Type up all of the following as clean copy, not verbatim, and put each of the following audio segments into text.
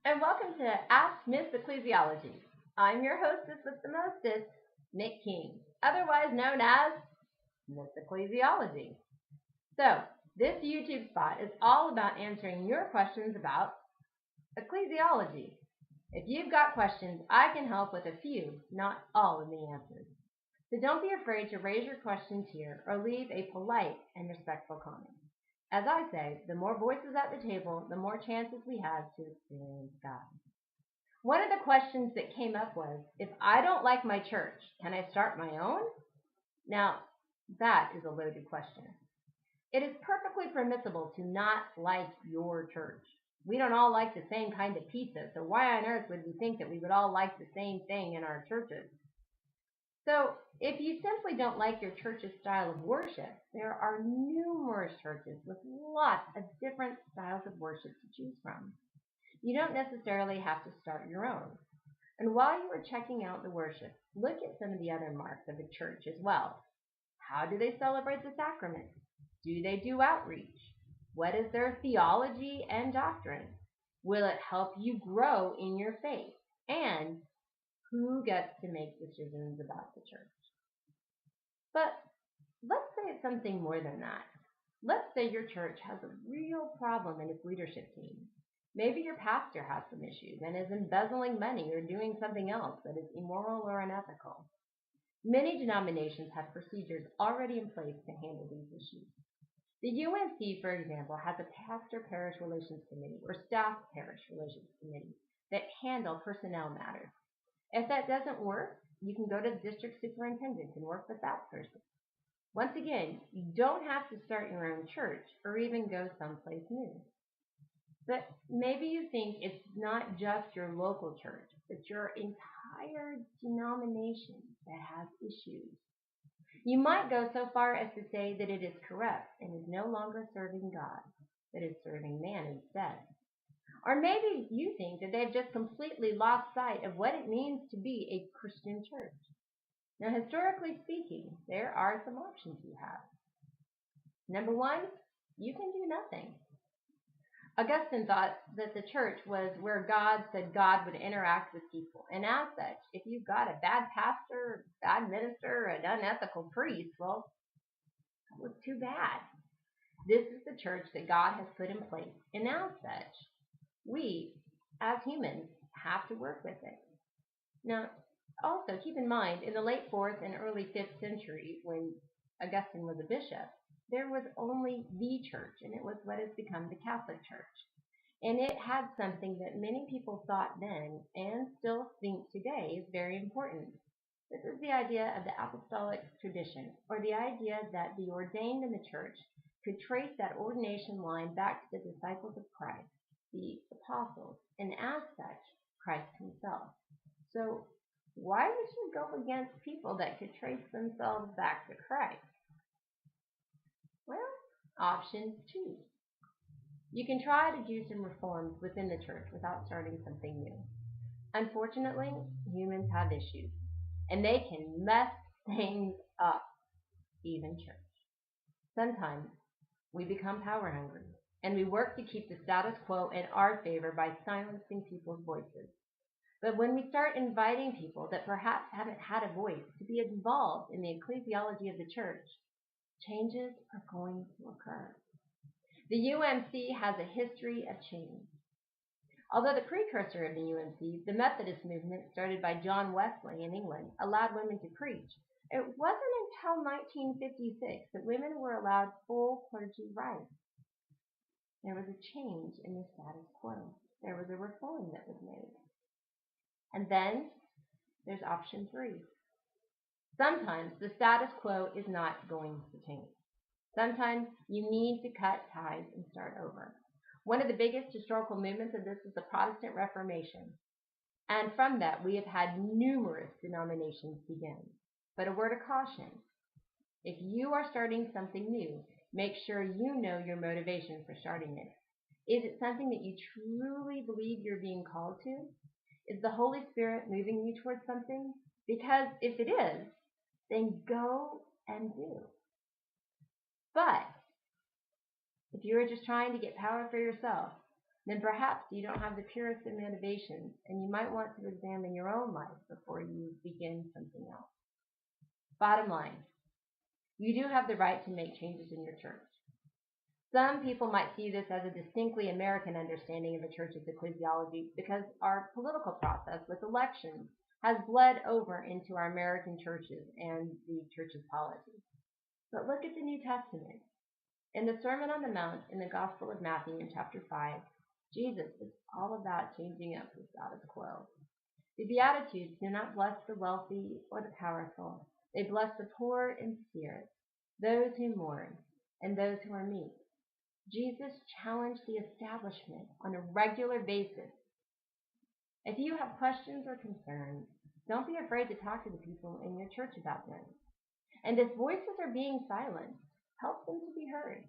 and welcome to Ask Miss Ecclesiology. I'm your hostess with the mostest, Nick King, otherwise known as Miss Ecclesiology. So, this YouTube spot is all about answering your questions about ecclesiology. If you've got questions, I can help with a few, not all of the answers. So don't be afraid to raise your questions here or leave a polite and respectful comment. As I say, the more voices at the table, the more chances we have to experience God. One of the questions that came up was, if I don't like my church, can I start my own? Now, that is a loaded question. It is perfectly permissible to not like your church. We don't all like the same kind of pizza, so why on earth would we think that we would all like the same thing in our churches? So, if you simply don't like your church's style of worship, there are numerous churches with lots of different styles of worship to choose from. You don't necessarily have to start your own. And while you are checking out the worship, look at some of the other marks of a church as well. How do they celebrate the sacraments? Do they do outreach? What is their theology and doctrine? Will it help you grow in your faith? And who gets to make decisions about the church? But let's say it's something more than that. Let's say your church has a real problem in its leadership team. Maybe your pastor has some issues and is embezzling money or doing something else that is immoral or unethical. Many denominations have procedures already in place to handle these issues. The UNC, for example, has a pastor-parish relations committee or staff-parish relations committee that handle personnel matters. If that doesn't work, you can go to the district superintendent and work with that person. Once again, you don't have to start your own church or even go someplace new. But maybe you think it's not just your local church, but your entire denomination that has issues. You might go so far as to say that it is corrupt and is no longer serving God, but is serving man instead. Or maybe you think that they've just completely lost sight of what it means to be a Christian church. Now, historically speaking, there are some options you have. Number one, you can do nothing. Augustine thought that the church was where God said God would interact with people. And as such, if you've got a bad pastor, bad minister, an unethical priest, well, that was too bad. This is the church that God has put in place. And as such, we, as humans, have to work with it. Now, also keep in mind, in the late 4th and early 5th century, when Augustine was a bishop, there was only the church, and it was what has become the Catholic Church. And it had something that many people thought then, and still think today, is very important. This is the idea of the apostolic tradition, or the idea that the ordained in the church could trace that ordination line back to the disciples of Christ, the apostles, and as such, Christ himself. So why would you go against people that could trace themselves back to Christ? Well, option 2. You can try to do some reforms within the church without starting something new. Unfortunately, humans have issues, and they can mess things up, even church. Sometimes we become power hungry, and we work to keep the status quo in our favor by silencing people's voices. But when we start inviting people that perhaps haven't had a voice to be involved in the ecclesiology of the church, changes are going to occur. The UMC has a history of change. Although the precursor of the UMC, the Methodist movement started by John Wesley in England, allowed women to preach, it wasn't until 1956 that women were allowed full clergy rights. There was a change in the status quo. There was a reform that was made. And then there's option 3. Sometimes the status quo is not going to change. Sometimes you need to cut ties and start over. One of the biggest historical movements of this is the Protestant Reformation. And from that, we have had numerous denominations begin. But a word of caution. If you are starting something new, make sure you know your motivation for starting it. Is it something that you truly believe you're being called to? Is the Holy Spirit moving you towards something? Because if it is, then go and do. But if you're just trying to get power for yourself, then perhaps you don't have the purest of motivations, and you might want to examine your own life before you begin something else. Bottom line, you do have the right to make changes in your church. Some people might see this as a distinctly American understanding of a church's ecclesiology because our political process with elections has bled over into our American churches and the church's policies. But look at the New Testament. In the Sermon on the Mount in the Gospel of Matthew in chapter 5, Jesus is all about changing up the status quo. The Beatitudes do not bless the wealthy or the powerful. They bless the poor in spirit, those who mourn, and those who are meek. Jesus challenged the establishment on a regular basis. If you have questions or concerns, don't be afraid to talk to the people in your church about them. And if voices are being silenced, help them to be heard.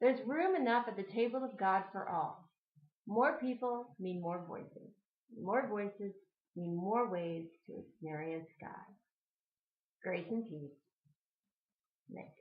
There's room enough at the table of God for all. More people mean more voices. More voices mean more ways to experience God. Grace and peace. Nick.